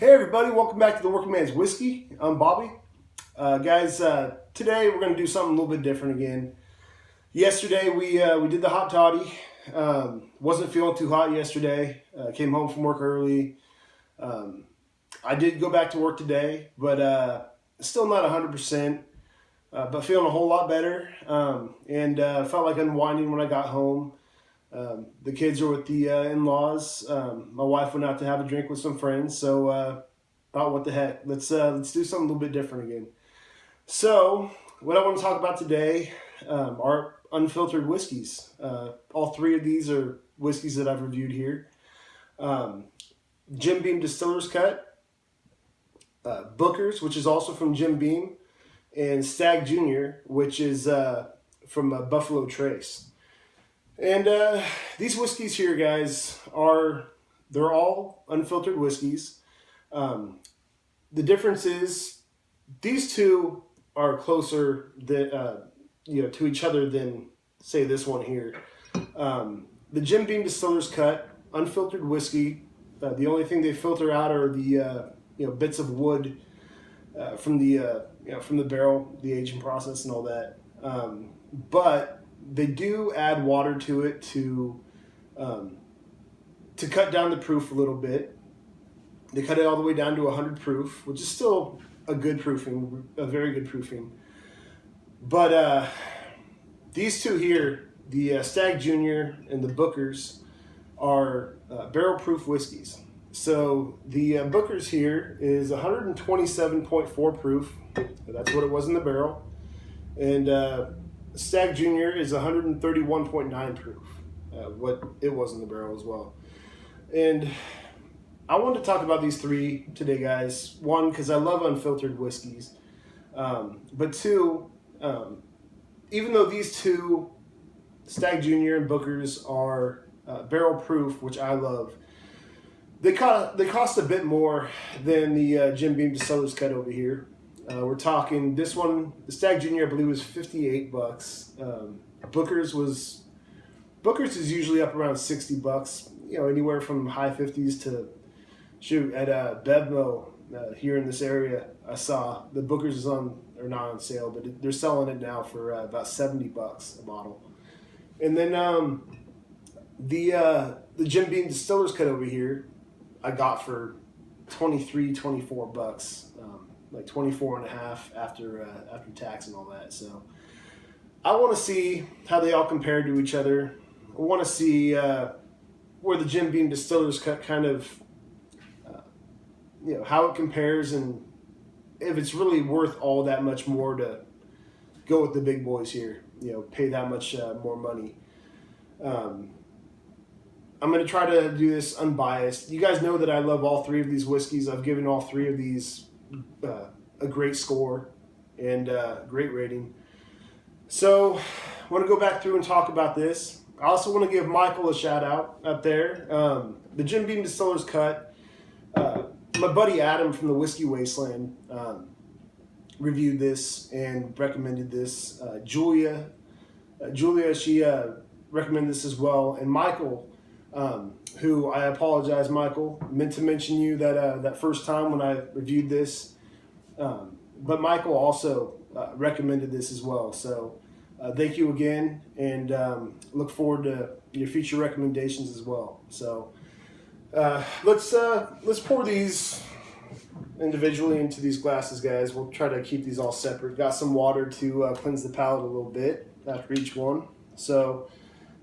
Hey everybody, welcome back to the Working Man's Whiskey. I'm Bobby. Guys, today we're going to do something a little bit different again. Yesterday we did the hot toddy. Wasn't feeling too hot yesterday. Came home from work early. I did go back to work today, but still not 100%. But feeling a whole lot better. And felt like unwinding when I got home. The kids are with the in-laws. My wife went out to have a drink with some friends, so thought, what the heck? Let's do something a little bit different again. So, what I want to talk about today are unfiltered whiskeys. All three of these are whiskeys that I've reviewed here. Jim Beam Distiller's Cut, Booker's, which is also from Jim Beam, and Stag Jr., which is from Buffalo Trace. And these whiskeys here, guys, they're all unfiltered whiskeys. The difference is these two are closer to each other than, say, this one here. The Jim Beam Distiller's Cut unfiltered whiskey. The only thing they filter out are the bits of wood from the barrel, the aging process, and all that. But they do add water to it to cut down the proof a little bit. They cut it all the way down to 100 proof, which is still a good proofing, a very good proofing. But these two here, the Stag Jr. and the Booker's, are barrel proof whiskeys. So the Booker's here is 127.4 proof. That's what it was in the barrel. And Stag Jr. is 131.9 proof, what it was in the barrel as well. And I wanted to talk about these three today, guys. One, because I love unfiltered whiskeys. But two, even though these two, Stag Jr. and Booker's, are barrel proof, which I love, they cost a bit more than the Jim Beam Distiller's Cut over here. We're talking this one, the Stag Jr. I believe was $58. Booker's is usually up around $60. Anywhere from high 50s to at Bevmo here in this area. I saw the Booker's is not on sale, but they're selling it now for about $70 a bottle. And then the Jim Beam Distiller's Cut over here, I got for $24. Like 24 and a half after tax and all that. So I want to see how they all compare to each other. I want to see where the Jim Beam Distiller's Cut kind of, how it compares and if it's really worth all that much more to go with the big boys here, pay that much more money. I'm going to try to do this unbiased. You guys know that I love all three of these whiskeys. I've given all three of these a great score and great rating. So I want to go back through and talk about this. I also want to give Michael a shout out up there. The Jim Beam Distiller's Cut. My buddy Adam from the Whiskey Wasteland reviewed this and recommended this. Julia, she recommended this as well. And Michael, who I apologize, Michael, meant to mention you that first time when I reviewed this. But Michael also recommended this as well. So thank you again, and look forward to your future recommendations as well. So let's pour these individually into these glasses, guys. We'll try to keep these all separate. Got some water to cleanse the palate a little bit after each one. So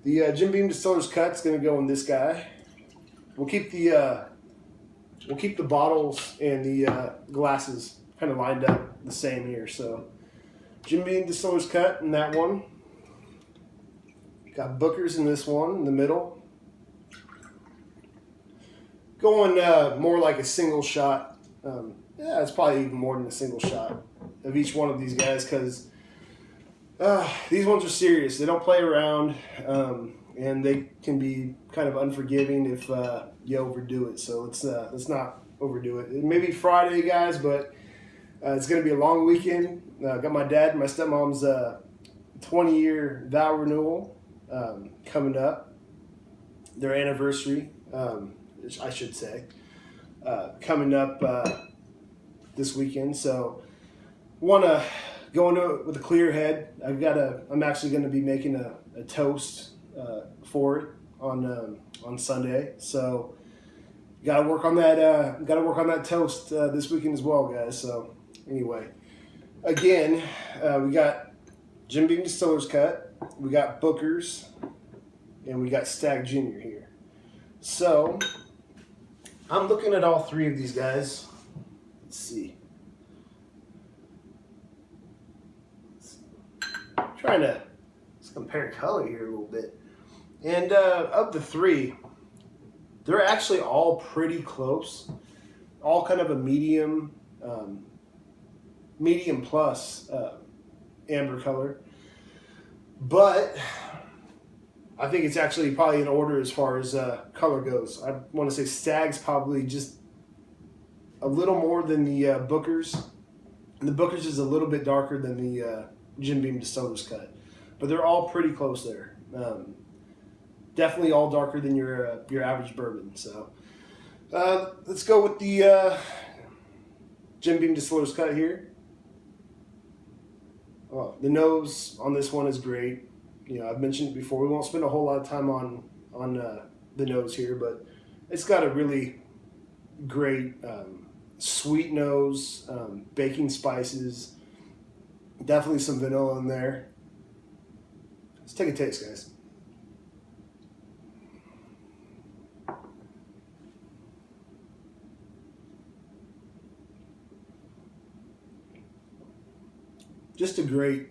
the Jim Beam Distiller's Cut is going to go in this guy. We'll keep the bottles and the glasses kind of lined up the same here. So Jim Beam Distiller's Cut in that one. Got Booker's in this one in the middle. Going more like a single shot. It's probably even more than a single shot of each one of these guys because these ones are serious. They don't play around, and they can be kind of unforgiving if you overdo it. So let's not overdo it. It may be Friday, guys, but it's going to be a long weekend. Got my dad and my stepmom's 20-year vow renewal coming up. Their anniversary, I should say. coming up this weekend. So want to go into it with a clear head. I'm actually going to be making a toast for it on Sunday. So got to work on that. Got to work on that toast this weekend as well, guys. So anyway, again, we got Jim Beam Distiller's Cut, we got Booker's, and we got Stag Junior here. So I'm looking at all three of these guys. Let's see. Trying to just compare color here a little bit. And of the three, they're actually all pretty close. All kind of a medium plus amber color. But I think it's actually probably in order as far as color goes. I want to say Stag's probably just a little more than the Booker's. And the Booker's is a little bit darker than the Jim Beam Distiller's Cut. But they're all pretty close there. Definitely all darker than your average bourbon. So let's go with the Jim Beam Distiller's Cut here. Oh, the nose on this one is great. You know, I've mentioned it before. We won't spend a whole lot of time on the nose here, but it's got a really great sweet nose, baking spices, definitely some vanilla in there. Let's take a taste, guys. Just a great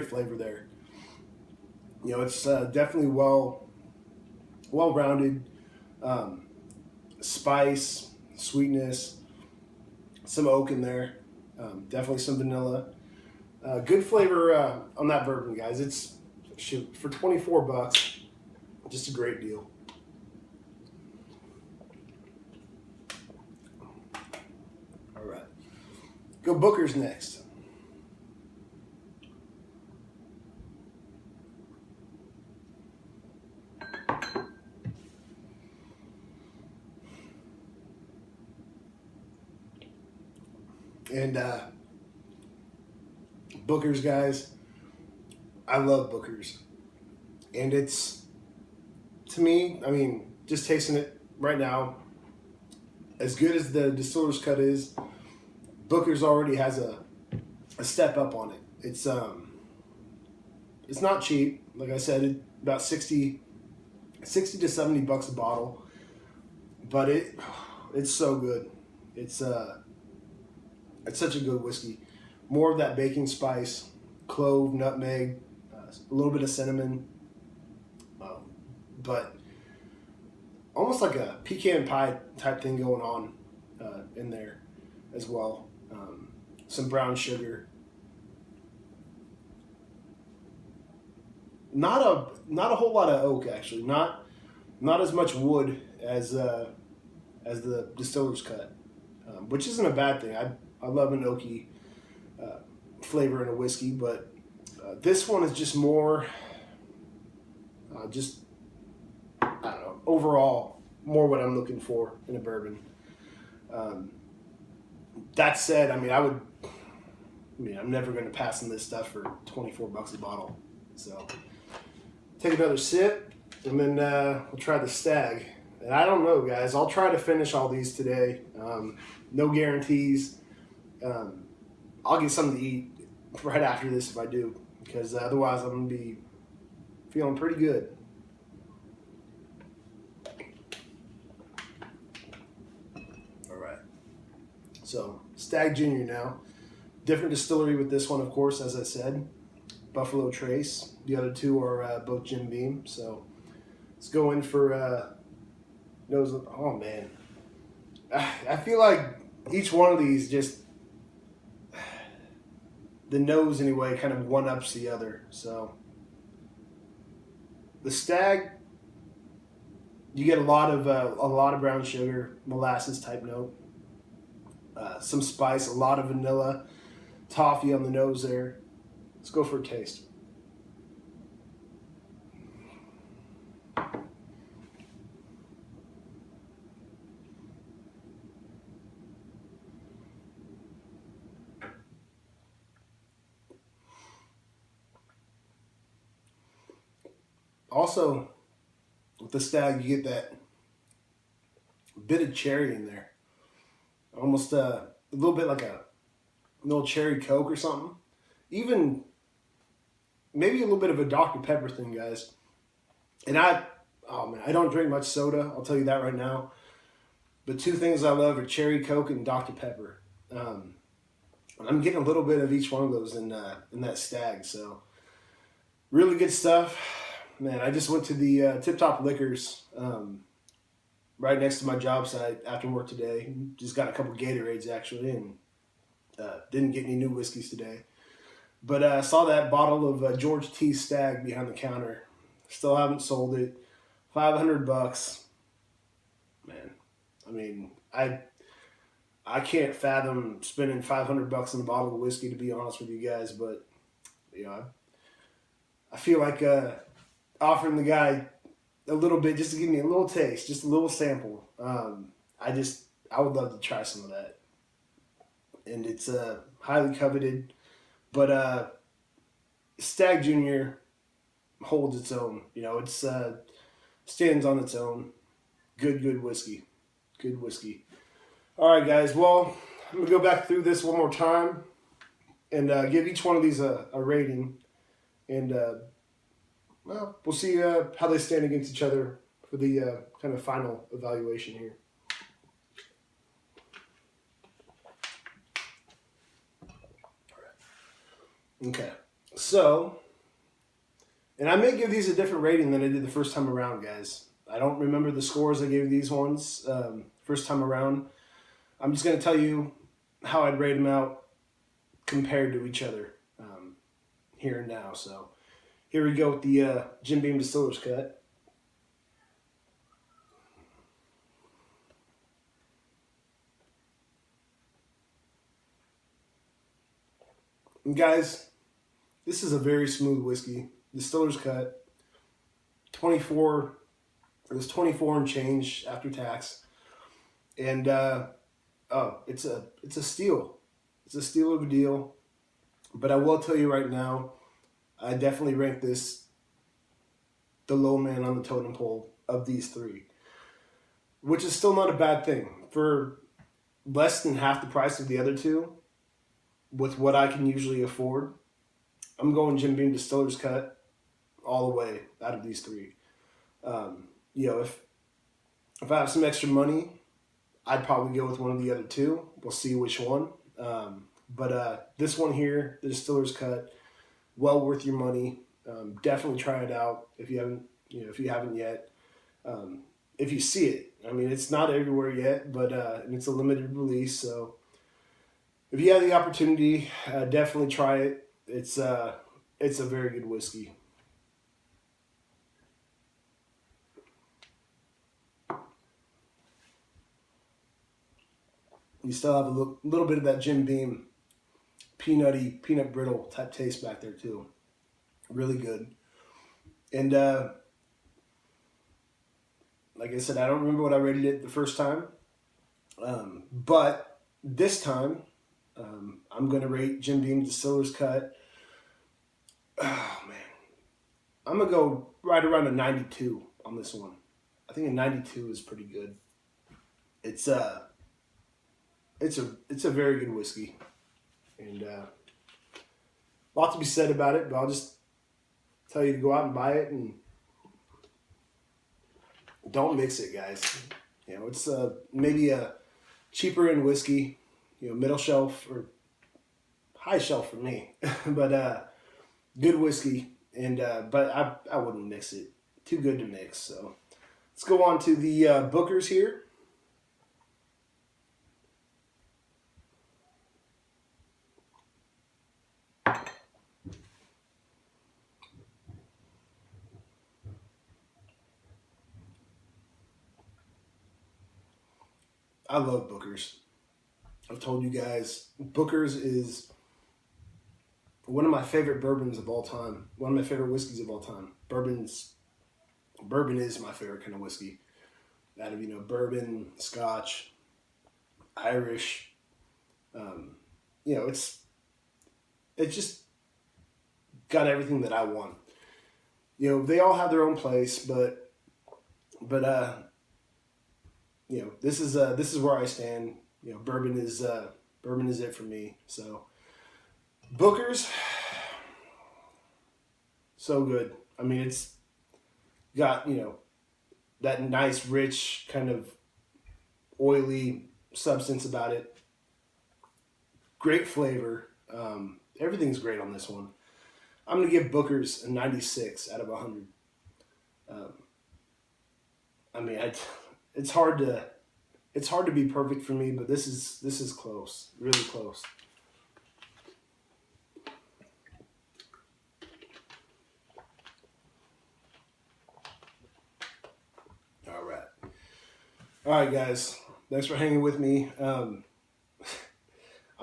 flavor there. You know, it's definitely well-rounded. Spice, sweetness, some oak in there. Definitely some vanilla. Good flavor on that bourbon, guys. It's for $24, just a great deal. All right, go Booker's next. And Booker's, guys, I love Booker's. And it's, to me, I mean, just tasting it right now, as good as the Distiller's Cut is, Booker's already has a step up on it. It's not cheap. Like I said, about 60 to $70 a bottle. But it's so good. It's such a good whiskey. More of that baking spice, clove, nutmeg, a little bit of cinnamon, but almost like a pecan pie type thing going on in there as well. Some brown sugar. Not a whole lot of oak, actually. Not as much wood as the Distiller's Cut, which isn't a bad thing. I love an oaky flavor in a whiskey, but this one is just more, I don't know, overall, more what I'm looking for in a bourbon. That said, I'm never going to pass on this stuff for $24 a bottle. So take another sip, and then we'll try the Stag. And I don't know, guys. I'll try to finish all these today. No guarantees. I'll get something to eat right after this if I do, because otherwise I'm going to be feeling pretty good. All right. So, Stag Junior now. Different distillery with this one, of course, as I said. Buffalo Trace. The other two are both Jim Beam. So, let's go in for nose. Oh, man. I feel like each one of these just, the nose anyway, kind of one-ups the other. So the Stag, you get a lot of brown sugar, molasses type note, some spice, a lot of vanilla, toffee on the nose there. Let's go for a taste. Also, with the Stag, you get that bit of cherry in there. Almost a little bit like a little cherry Coke or something. Even maybe a little bit of a Dr. Pepper thing, guys. And oh man, I don't drink much soda. I'll tell you that right now. But two things I love are cherry Coke and Dr. Pepper. I'm getting a little bit of each one of those in that Stag. So really good stuff, man. I just went to the Tip Top Liquors right next to my job site after work today. Just got a couple Gatorades actually, and didn't get any new whiskeys today. But I saw that bottle of George T. Stag behind the counter. Still haven't sold it. $500, man. I mean, I can't fathom spending $500 on a bottle of whiskey, to be honest with you guys. But you know, I feel like offering the guy a little bit just to give me a little taste, just a little sample. I would love to try some of that, and it's highly coveted. But Stag Junior holds its own. You know, it's stands on its own. Good whiskey. Good whiskey. All right, guys. Well, I'm going to go back through this one more time and give each one of these a rating. And, well, we'll see how they stand against each other for the kind of final evaluation here. Okay. So, and I may give these a different rating than I did the first time around, guys. I don't remember the scores I gave these ones first time around. I'm just going to tell you how I'd rate them out compared to each other here and now. So here we go with the Jim Beam Distiller's Cut. And guys, this is a very smooth whiskey. Distiller's Cut. 24. It was 24 and change after tax. And it's a steal. It's a steal of a deal. But I will tell you right now, I definitely rank this the low man on the totem pole of these three, which is still not a bad thing. For less than half the price of the other two, with what I can usually afford, I'm going Jim Beam Distiller's Cut all the way out of these three. You know, if I have some extra money, I'd probably go with one of the other two. We'll see which one. But this one here, the Distiller's Cut, well worth your money. Definitely try it out if you haven't yet. If you see it, I mean, it's not everywhere yet, but and it's a limited release. So if you have the opportunity, definitely try it. It's a very good whiskey. You still have a little bit of that Jim Beam peanut brittle type taste back there too. Really good. And like I said, I don't remember what I rated it the first time. But this time, I'm going to rate Jim Beam Distiller's Cut. Oh, man. I'm going to go right around a 92 on this one. I think a 92 is pretty good. It's a very good whiskey. And a lot to be said about it, but I'll just tell you to go out and buy it and don't mix it, guys. You know, it's maybe a cheaper end whiskey, you know, middle shelf or high shelf for me, but good whiskey. And but I wouldn't mix it. Too good to mix. So let's go on to the Bookers here. I love Bookers. I've told you guys, Bookers is one of my favorite bourbons of all time. One of my favorite whiskeys of all time. Bourbon is my favorite kind of whiskey. Out of, you know, bourbon, Scotch, Irish. You know, it's just got everything that I want. they all have their own place, but this is where I stand. Bourbon is it for me. So Booker's, so good. I mean, it's got that nice, rich kind of oily substance about it. Great flavor. Everything's great on this one. I'm gonna give Booker's a 96 out of 100. I mean, it's hard to be perfect for me, but this is close, really close. All right, guys. Thanks for hanging with me. I'm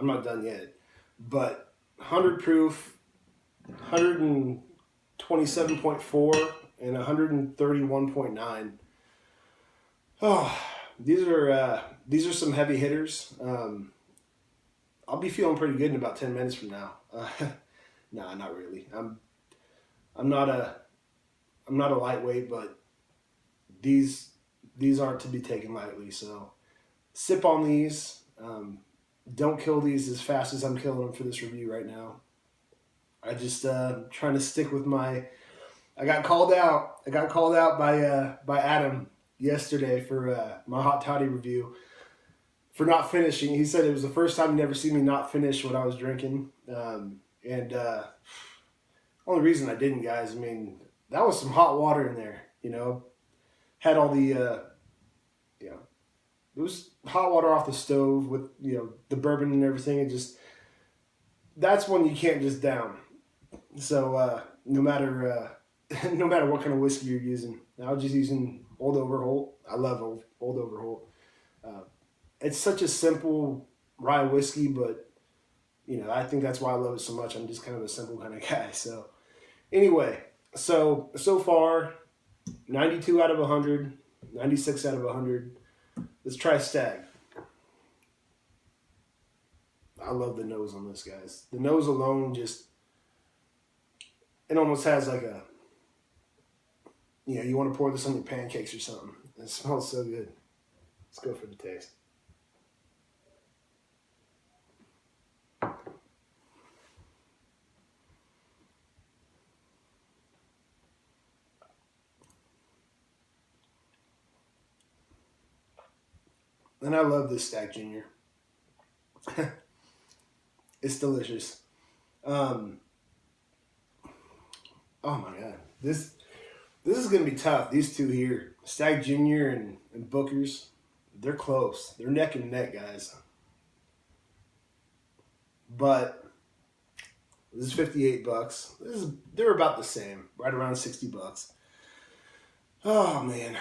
not done yet, but 100 proof, 127.4 and 131.9. Oh, these are some heavy hitters. I'll be feeling pretty good in about 10 minutes from now. Nah, not really. I'm not a lightweight, but these aren't to be taken lightly. So sip on these. Don't kill these as fast as I'm killing them for this review right now. I just trying to stick with my. I got called out by Adam yesterday for my hot toddy review for not finishing. He said it was the first time he'd ever seen me not finish what I was drinking. Only reason I didn't, guys, I mean, that was some hot water in there, had all the, it was hot water off the stove with, the bourbon and everything. That's one you can't just down. So, no matter what kind of whiskey you're using, I was just using Old Overholt. I love Old Overholt. It's such a simple rye whiskey, but I think that's why I love it so much. I'm just kind of a simple kind of guy. So anyway, so far, 92 out of 100, 96 out of 100. Let's try Stag. I love the nose on this, guys. The nose alone it almost has like a, you want to pour this on your pancakes or something. It smells so good. Let's go for the taste. And I love this Stag Junior. It's delicious. Oh my God. This is going to be tough. These two here, Stag Junior and Booker's, they're close. They're neck and neck, guys. But this is $58. They're about the same, right around $60. Oh man.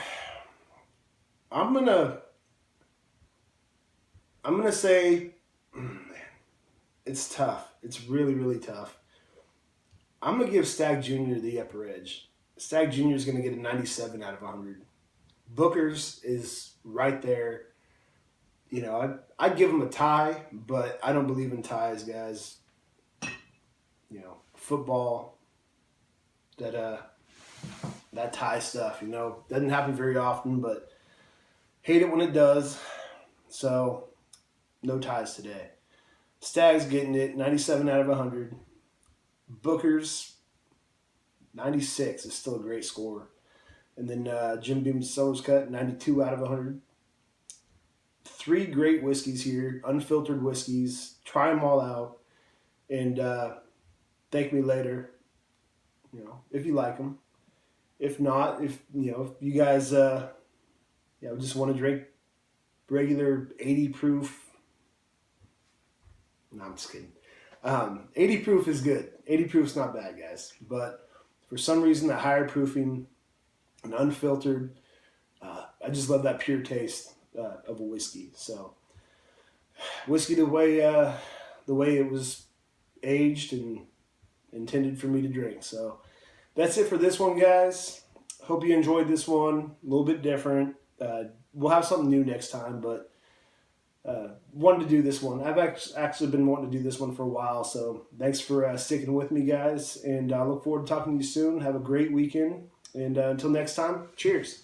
I'm gonna say, man, it's tough. It's really, really tough. I'm going to give Stag Junior the upper edge. Stag Junior is going to get a 97 out of 100. Booker's is right there. I'd give them a tie, but I don't believe in ties, guys. Football, that tie stuff, doesn't happen very often, but hate it when it does. So, no ties today. Stag's getting it, 97 out of 100. Booker's 96 is still a great score. And then Jim Beam's Cellar's Cut, 92 out of 100. 3 great whiskeys here, unfiltered whiskeys. Try them all out. And thank me later, if you like them. If not, if you guys just want to drink regular 80 proof. No, I'm just kidding. 80 proof is good. 80 proof's not bad, guys. But for some reason, that higher proofing and unfiltered, I just love that pure taste of a whiskey. So, whiskey the way it was aged and intended for me to drink. So, that's it for this one, guys. Hope you enjoyed this one. A little bit different. We'll have something new next time, but wanted to do this one. I've actually been wanting to do this one for a while, so thanks for sticking with me, guys, and I look forward to talking to you soon. Have a great weekend, and until next time, cheers.